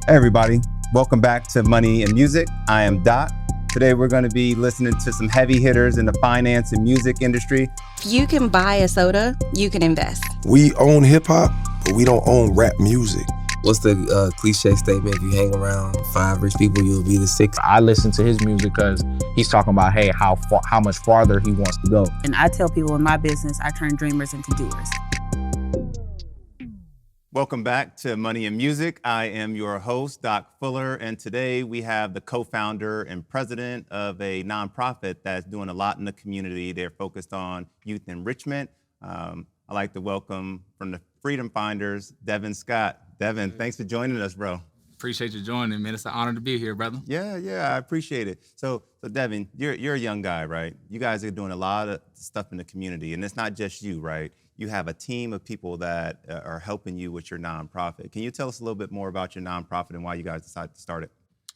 Hey everybody, welcome back to Money and Music. I am Doc. Today we're going to be listening to some heavy hitters in the finance and music industry. If you can buy a soda, you can invest. We own hip hop, but we don't own rap music. What's the cliche statement? If you hang around 5 rich people, you'll be the 6th. I listen to his music because he's talking about, hey, how much farther he wants to go. And I tell people in my business, I turn dreamers into doers. Welcome back to Money and Music. I am your host, Doc Fuller, and today we have the co-founder and president of a nonprofit that's doing a lot in the community. They're focused on youth enrichment. I'd like to welcome from the Freedom Finders, Devin Scott. Devin, thanks for joining us, bro. Appreciate you joining, man. It's an honor to be here, brother. Yeah, I appreciate it. So Devin, you're a young guy, right? You guys are doing a lot of stuff in the community, and it's not just you, right? You have a team of people that are helping you with your nonprofit. Can you tell us a little bit more about your nonprofit and why you guys decided to start it?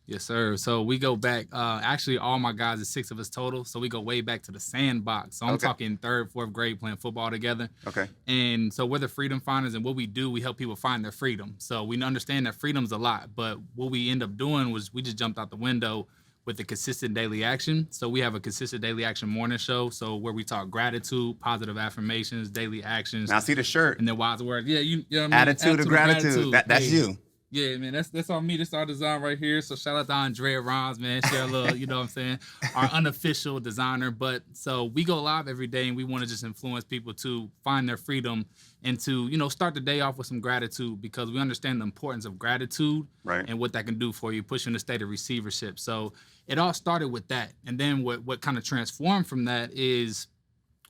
Yes, sir. So we go back, actually all my guys is 6 of us total. So we go way back to the sandbox. So I'm talking 3rd, 4th grade playing football together. Okay. And so we're the Freedom Finders, and what we do, we help people find their freedom. So we understand that freedom's a lot, but what we end up doing was we just jumped out the window with the consistent daily action. So we have a consistent daily action morning show. So where we talk gratitude, positive affirmations, daily actions. Now I see the shirt. And then wise words. Yeah, you know what I mean? Attitude of gratitude. That's you. Yeah, man, that's on me. That's our design right here. So shout out to Andrea Rhymes, man. Share a little, you know what I'm saying? Our unofficial designer. But so we go live every day, and we want to just influence people to find their freedom and to, start the day off with some gratitude, because we understand the importance of gratitude, right, and what that can do for you, push you in a state of receivership. So it all started with that. And then what kind of transformed from that is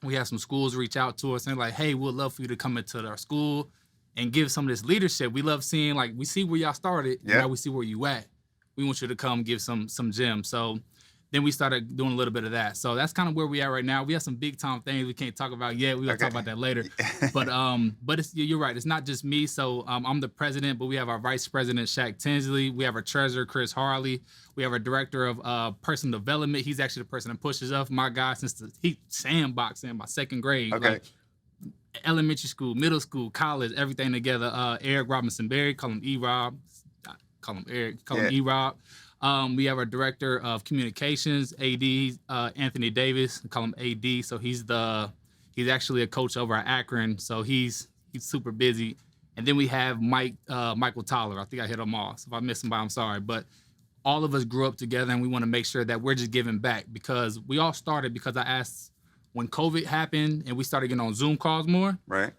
we have some schools reach out to us and like, hey, we'd love for you to come into our school and give some of this leadership. We love seeing, like, we see where y'all started, and now we see where you at. We want you to come give some gems. So then we started doing a little bit of that. So that's kind of where we are right now. We have some big time things we can't talk about yet. We're gonna talk about that later. But you're right. It's not just me. So I'm the president, but we have our vice president, Shaq Tinsley. We have our treasurer, Chris Harley. We have our director of personal development. He's actually the person that pushes up my guy since he sandboxing my 2nd grade. Okay. Like, elementary school, middle school, college, everything together. Eric Robinson Berry, call him E-Rob. Call him Eric, call him E-Rob. We have our director of communications, AD, Anthony Davis, call him AD. So he's actually a coach over at Akron. So he's super busy. And then we have Michael Tyler. I think I hit them all. So if I missed somebody, I'm sorry. But all of us grew up together, and we want to make sure that we're just giving back, because we all started because I asked, when COVID happened and we started getting on Zoom calls more, right?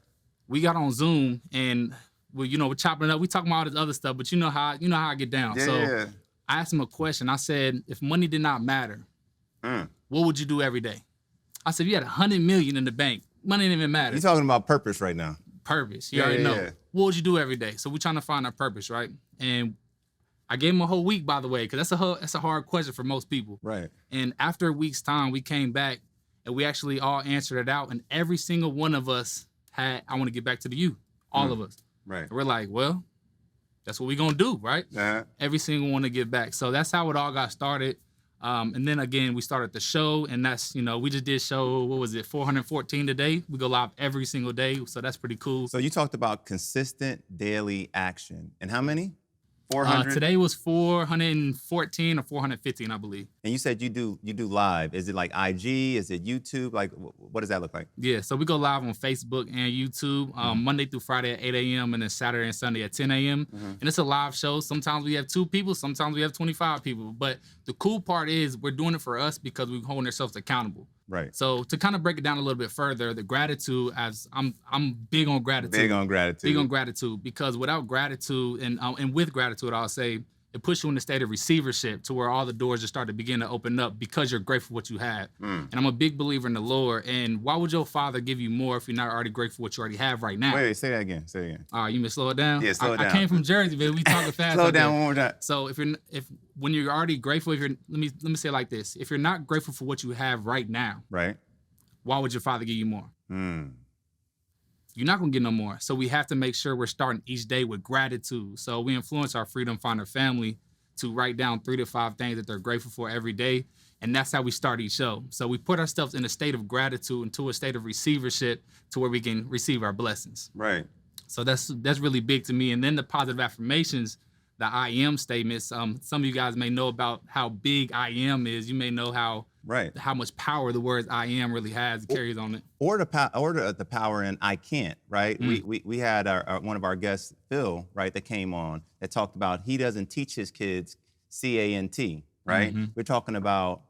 We got on Zoom and we're chopping it up. We talking about all this other stuff, but you know how I get down. Yeah. I asked him a question. I said, if money did not matter, what would you do every day? I said, if you had $100 million in the bank, money didn't even matter. You're talking about purpose right now. Purpose. You already know. Yeah. What would you do every day? So we're trying to find our purpose, right? And I gave him a whole week, by the way, because that's a hard question for most people. Right. And after a week's time, we came back and we actually all answered it out. And every single one of us had, I want to get back to the you. All of us. Right. And we're like, well, that's what we're going to do, right? Uh-huh. Every single one to give back. So that's how it all got started. And then again, we started the show, and that's, we just did show, 414 today. We go live every single day. So that's pretty cool. So you talked about consistent daily action. And how many? 400? Today was 414 or 415, I believe. And you said you do live. Is it like IG? Is it YouTube? Like, what does that look like? Yeah, so we go live on Facebook and YouTube Monday through Friday at 8 a.m. and then Saturday and Sunday at 10 a.m. And it's a live show. Sometimes we have 2 people. Sometimes we have 25 people. But the cool part is we're doing it for us because we're holding ourselves accountable. Right. So to kind of break it down a little bit further, the gratitude, as I'm big on gratitude. Big on gratitude, because without gratitude and with gratitude, I'll say it puts you in a state of receivership to where all the doors just start to begin to open up because you're grateful for what you have. And I'm a big believer in the Lord. And why would your Father give you more if you're not already grateful for what you already have right now? Wait, say that again. All right, you may slow it down? Yeah, slow it down. I came from Jersey, baby. We talking fast. Slow down one more time. So when you're already grateful, let me say it like this. If you're not grateful for what you have right now, right, why would your Father give you more? You're not gonna get no more. So we have to make sure we're starting each day with gratitude. So we influence our Freedom Finder family to write down 3 to 5 things that they're grateful for every day. And that's how we start each show. So we put ourselves in a state of gratitude into a state of receivership to where we can receive our blessings. Right. So that's really big to me. And then the positive affirmations, the I am statements. Some of you guys may know about how big I am is. You may know how much power the words I am really has, carries on it. Or the power in I can't, right? We had one of our guests, Phil, right, that came on that talked about he doesn't teach his kids CANT, right? We're talking about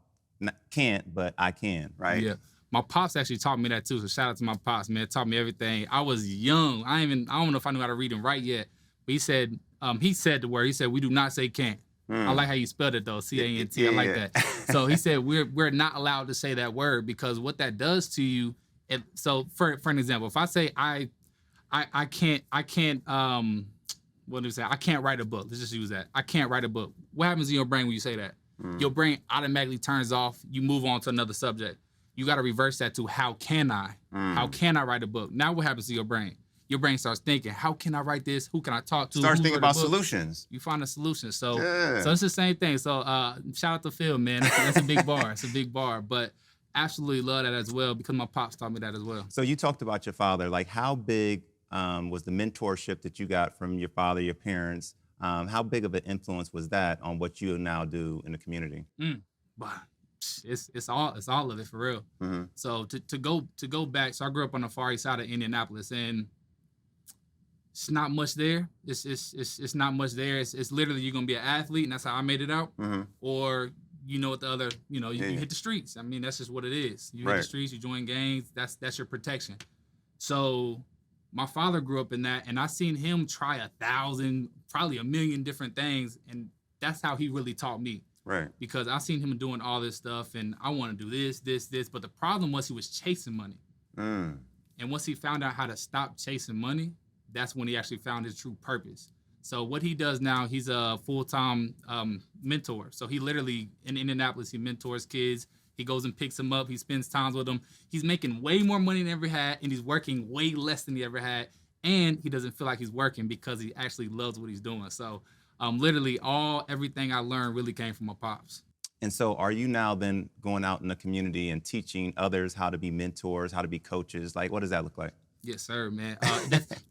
can't, but I can, right? Yeah. My pops actually taught me that too. So shout out to my pops, man. Taught me everything. I was young. I don't know if I knew how to read and write yet. But he said the word. He said, we do not say can't. I like how you spelled it though, C-A-N-T. I like that. So he said we're not allowed to say that word because what that does to you. So for an example, if I say I can't what do you say? I can't write a book. Let's just use that. I can't write a book. What happens in your brain when you say that? Your brain automatically turns off. You move on to another subject. You got to reverse that to how can I? How can I write a book? Now what happens to your brain? Your brain starts thinking, how can I write this? Who can I talk to? Starts thinking about solutions. You find a solution. So it's the same thing. So shout out to Phil, man. That's a big bar. It's a big bar. But absolutely love that as well because my pops taught me that as well. So you talked about your father. Like how big was the mentorship that you got from your father, your parents? How big of an influence was that on what you now do in the community? It's all of it for real. So to go back, so I grew up on the far east side of Indianapolis, and it's not much there. It's not much there. It's literally you're gonna be an athlete, and that's how I made it out. Or what the other, you hit the streets. I mean, that's just what it is. You hit the streets, you join gangs. That's your protection. So my father grew up in that, and I seen him try 1,000, probably 1,000,000 different things, and that's how he really taught me. Right. Because I seen him doing all this stuff, and I want to do this, but the problem was he was chasing money. And once he found out how to stop chasing money, that's when he actually found his true purpose. So what he does now, he's a full-time mentor. So he literally, in Indianapolis, he mentors kids. He goes and picks them up. He spends time with them. He's making way more money than he ever had, and he's working way less than he ever had. And he doesn't feel like he's working because he actually loves what he's doing. So literally everything I learned really came from my pops. And so are you now then going out in the community and teaching others how to be mentors, how to be coaches? Like, what does that look like? Yes, sir, man.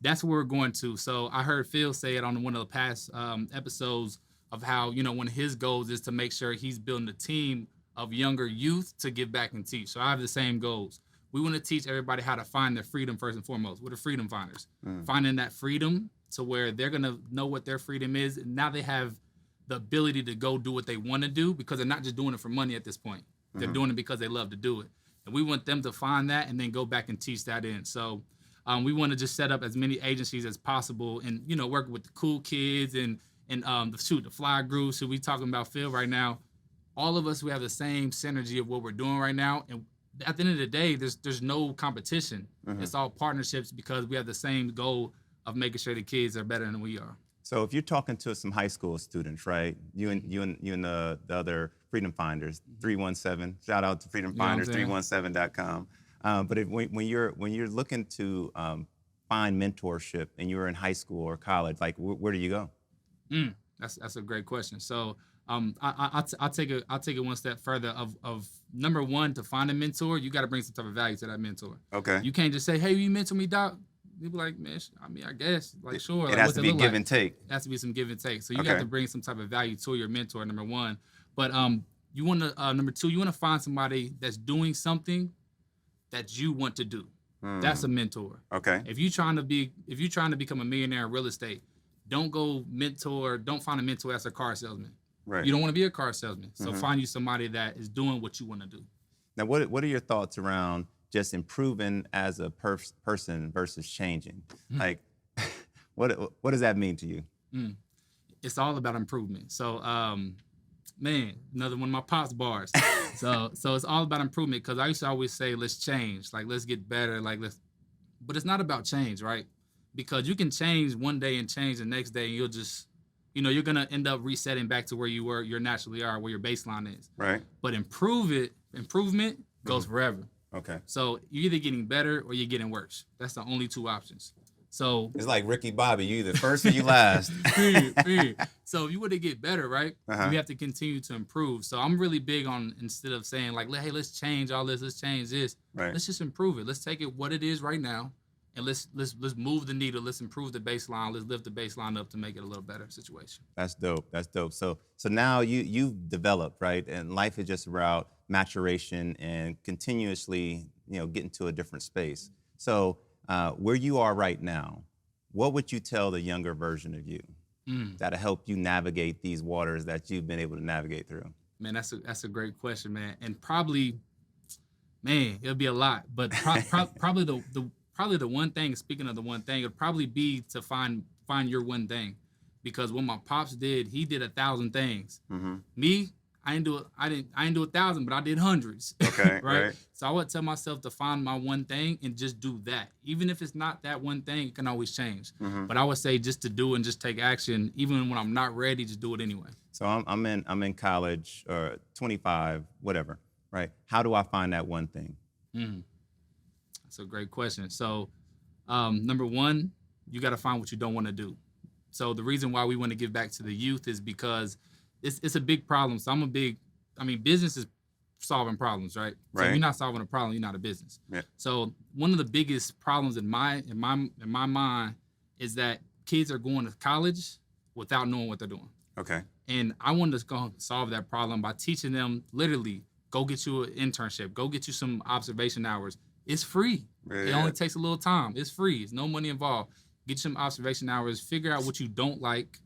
That's where we're going to. So I heard Phil say it on one of the past episodes of how, one of his goals is to make sure he's building a team of younger youth to give back and teach. So I have the same goals. We want to teach everybody how to find their freedom first and foremost. We're the freedom finders. Finding that freedom to where they're going to know what their freedom is. And now they have the ability to go do what they want to do because they're not just doing it for money at this point. They're doing it because they love to do it. And we want them to find that and then go back and teach that in. So we want to just set up as many agencies as possible and, work with the cool kids and the fly groups. So we talking about Phil right now. All of us, we have the same synergy of what we're doing right now. And at the end of the day, there's no competition. It's all partnerships because we have the same goal of making sure the kids are better than we are. So if you're talking to some high school students, right? You and the other Freedom Finders, 317. Shout out to Freedom Finders, 317.com. But when you're looking to find mentorship and you're in high school or college, like where do you go? That's a great question. So I'll take it one step further. Of number one, to find a mentor, you got to bring some type of value to that mentor. Okay. You can't just say, "Hey, will you mentor me, Doc?" You'd be like, "Man, I guess, like, sure." It has to be give and take. It has to be some give and take. So you have to bring some type of value to your mentor. Number one, but you want to number two, you want to find somebody that's doing something that you want to do. That's a mentor. Okay. If you're trying to become a millionaire in real estate, don't find a mentor as a car salesman. Right. You don't want to be a car salesman. So find you somebody that is doing what you want to do. Now, what are your thoughts around just improving as a person versus changing? Like, what does that mean to you? It's all about improvement. So, man, another one of my pops bars. so it's all about improvement because I used to always say, let's change, like let's get better, but it's not about change, right? Because you can change one day and change the next day, and you'll just, you're gonna end up resetting back to where you naturally are, where your baseline is. Right. But improvement goes forever. Okay. So you're either getting better or you're getting worse. That's the only two options. So it's like Ricky Bobby, you either first or you last. So if you want to get better, right? You have to continue to improve. So I'm really big on, instead of saying like, hey, let's change all this, let's change this. Right. Let's just improve it. Let's take it what it is right now and let's move the needle. Let's improve the baseline. Let's lift the baseline up to make it a little better situation. That's dope. That's dope. So now you've developed, right? And life is just about maturation and continuously, getting to a different space. So where you are right now, what would you tell the younger version of you that'll help you navigate these waters that you've been able to navigate through? Man, that's a great question, man. And probably, man, it'll be a lot. But probably the one thing. Speaking of the one thing, it'd probably be to find your one thing, because what my pops did, he did 1,000 things. Me, I didn't do 1,000, but I did hundreds. Okay, right? So I would tell myself to find my one thing and just do that. Even if it's not that one thing, it can always change. But I would say just to do and just take action, even when I'm not ready, just do it anyway. So I'm in college, or 25, whatever, right? How do I find that one thing? That's a great question. So number one, you got to find what you don't want to do. So the reason why we want to give back to the youth is because it's a big problem. So business is solving problems, right? So if you're not solving a problem, you're not a business. Yeah. So one of the biggest problems in my mind is that kids are going to college without knowing what they're doing. Okay. And I wanted to go solve that problem by teaching them, literally, go get you an internship, go get you some observation hours. It's free. Yeah. It only takes a little time. It's free. It's no money involved. Get you some observation hours. Figure out what you don't like.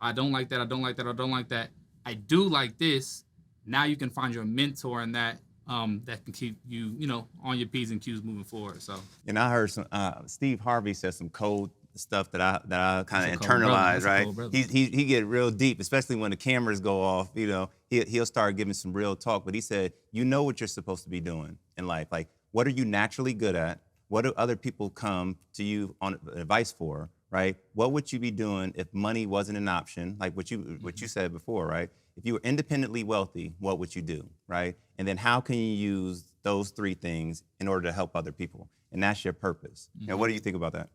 I don't like that. I don't like that. I don't like that. I do like this. Now you can find your mentor in that that can keep you, on your P's and Q's moving forward. So. And I heard some Steve Harvey said some code stuff that I kind of That's a cold internalized, brother. right? That's a cold He get real deep, especially when the cameras go off. He'll start giving some real talk. But he said, what you're supposed to be doing in life. Like, what are you naturally good at? What do other people come to you on advice for, right? What would you be doing if money wasn't an option? Like what you said before, right? If you were independently wealthy, what would you do, right? And then how can you use those three things in order to help other people? And that's your purpose. Now, what do you think about that?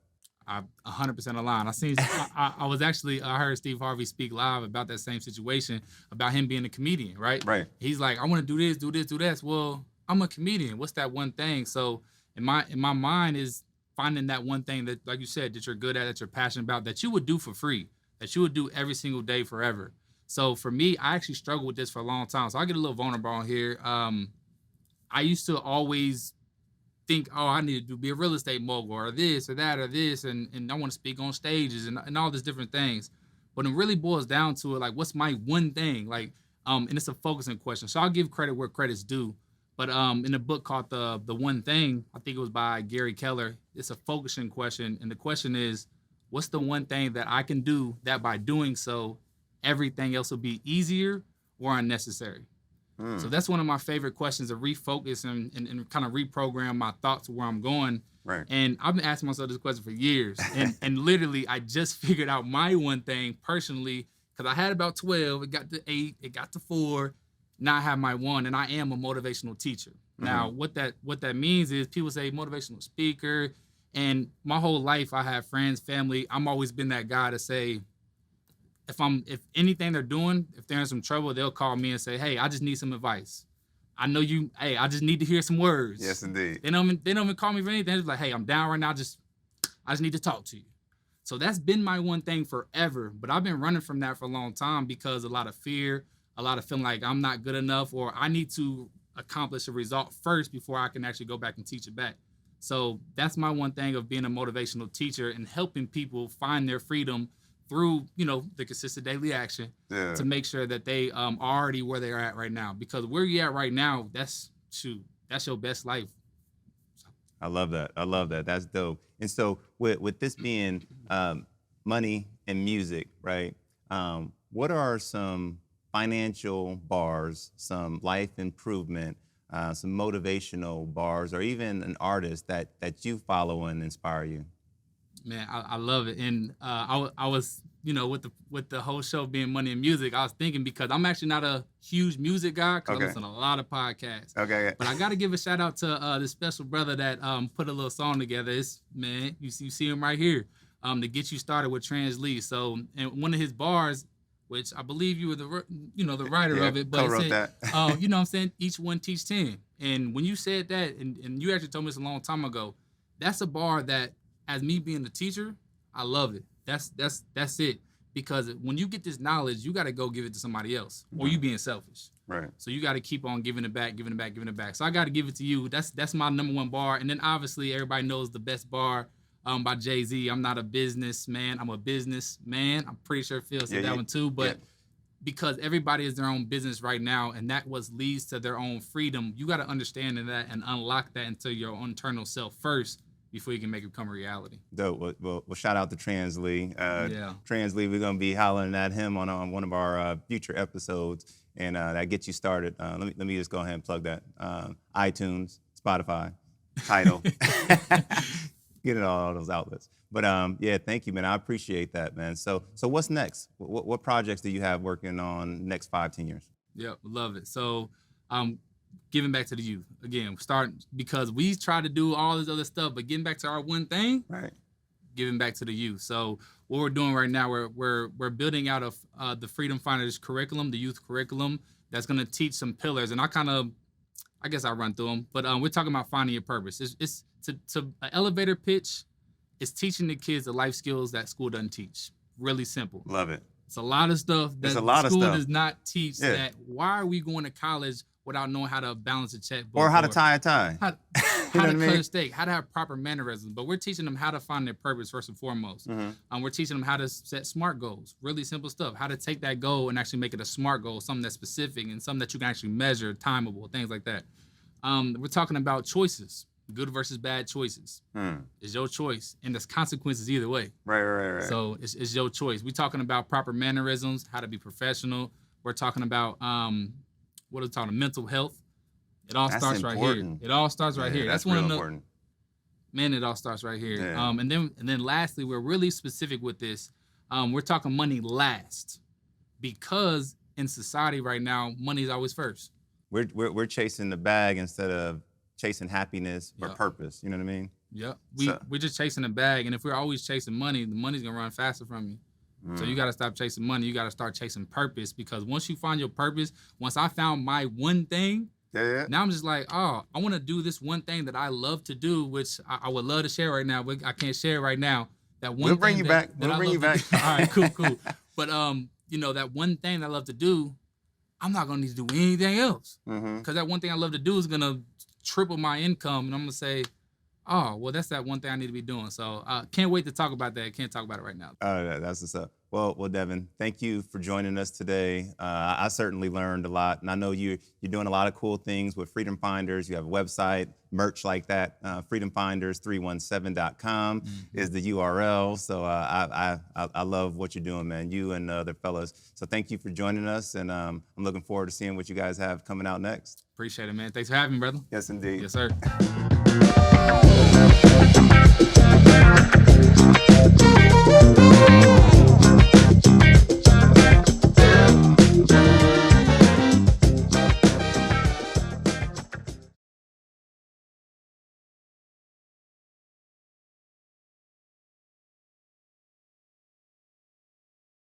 I'm 100% aligned. I heard Steve Harvey speak live about that same situation, about him being a comedian, right? Right. He's like, I want to do this, do this, do that. Well, I'm a comedian. What's that one thing? So in my mind is finding that one thing that, like you said, that you're good at, that you're passionate about, that you would do for free, that you would do every single day forever. So for me, I actually struggled with this for a long time. So I get a little vulnerable on here. I used to always think, I need to be a real estate mogul or this or that or this, and I want to speak on stages and all these different things. But it really boils down to it, like, what's my one thing? Like, and it's a focusing question. So I'll give credit where credit's due. But in a book called The One Thing, I think it was by Gary Keller, it's a focusing question. And the question is, what's the one thing that I can do that by doing so, everything else will be easier or unnecessary? So that's one of my favorite questions, to refocus and kind of reprogram my thoughts to where I'm going. Right. And I've been asking myself this question for years. And literally, I just figured out my one thing personally, because I had about 12, it got to 8, it got to 4. Now I have my one, and I am a motivational teacher. Now, what that means is, people say motivational speaker, and my whole life I have friends, family. I'm always been that guy to say, if anything they're doing, if they're in some trouble, they'll call me and say, hey, I just need some advice. I know you, hey, I just need to hear some words. Yes, indeed. They don't even call me for anything. They're just like, hey, I'm down right now. I just need to talk to you. So that's been my one thing forever. But I've been running from that for a long time because a lot of fear, a lot of feeling like I'm not good enough, or I need to accomplish a result first before I can actually go back and teach it back. So that's my one thing of being a motivational teacher and helping people find their freedom through, the consistent daily action to make sure that they are already where they're at right now. Because where you're at right now, that's your best life. I love that. That's dope. And so with this being money and music, right? What are some financial bars, some life improvement, some motivational bars, or even an artist that you follow and inspire you? Man, I love it. And I was, with the whole show being money and music, I was thinking, because I'm actually not a huge music guy, because I listen to a lot of podcasts. Okay. But I got to give a shout out to this special brother that put a little song together. It's, man, you see him right here, to get you started with Trans Lee. So, and one of his bars, which I believe you were the writer of it, but co-wrote it said, that. you know what I'm saying, each one teach 10. And when you said that, and you actually told me this a long time ago, that's a bar that as me being a teacher, I love it. That's it. Because when you get this knowledge, you got to go give it to somebody else, or you being selfish. Right. So you got to keep on giving it back, giving it back, giving it back. So I got to give it to you. That's my number one bar. And then obviously everybody knows the best bar by Jay-Z. I'm not a businessman. I'm a businessman. I'm pretty sure Phil said that one too. But because everybody is their own business right now, and that what leads to their own freedom, you got to understand that and unlock that into your internal self first before you can make it become a reality. Dope. Well, shout out to Trans Lee. Yeah. Trans Lee, we're going to be hollering at him on one of our future episodes, and that gets you started. Let me just go ahead and plug that. iTunes, Spotify, Tidal. Get it all those outlets. But yeah, thank you, man. I appreciate that, man. So what's next? What projects do you have working on next 5-10 years? Yep, love it. So giving back to the youth. Again, starting because we try to do all this other stuff, but getting back to our one thing, right? Giving back to the youth. So what we're doing right now, we're building out of the Freedom Finders curriculum, the youth curriculum, that's going to teach some pillars. And I guess I'll run through them. But we're talking about finding your purpose. It's to an elevator pitch. It's teaching the kids the life skills that school doesn't teach. Really simple. Love it. It's a lot of stuff that school does not teach. Yeah. That why are we going to college without knowing how to balance a checkbook? Or how to tie a tie. How to cut a steak, how to have proper mannerisms. But we're teaching them how to find their purpose first and foremost. We're teaching them how to set SMART goals. Really simple stuff. How to take that goal and actually make it a SMART goal, something that's specific and something that you can actually measure, timeable, things like that. We're talking about choices. Good versus bad choices. It's your choice, and there's consequences either way. Right. So it's your choice. We're talking about proper mannerisms, how to be professional. We're talking about what are we talking? Mental health. It all starts right here. It all starts right here. That's one of the important. Man, it all starts right here. Yeah. And then lastly, we're really specific with this. We're talking money last, because in society right now, money is always first. We're chasing the bag instead of chasing happiness or purpose. You know what I mean? Yep. We're just chasing the bag, and if we're always chasing money, the money's gonna run faster from you. So you gotta stop chasing money. You gotta start chasing purpose, because once you find your purpose, once I found my one thing, now I'm just like, oh, I want to do this one thing that I love to do, which I would love to share right now, but I can't share right now. That one. We'll bring you back. All right, cool. But that one thing I love to do, I'm not gonna need to do anything else, because that one thing I love to do is gonna triple my income, and I'm gonna say, oh, well, that's that one thing I need to be doing. So can't wait to talk about that. Can't talk about it right now. That's what's up. Well, Devin, thank you for joining us today. I certainly learned a lot, and I know you're doing a lot of cool things with Freedom Finders. You have a website, merch like that. freedomfinders317.com is the URL. So I love what you're doing, man. You and the other fellas. So thank you for joining us, and I'm looking forward to seeing what you guys have coming out next. Appreciate it, man. Thanks for having me, brother. Yes, indeed. Yes, sir.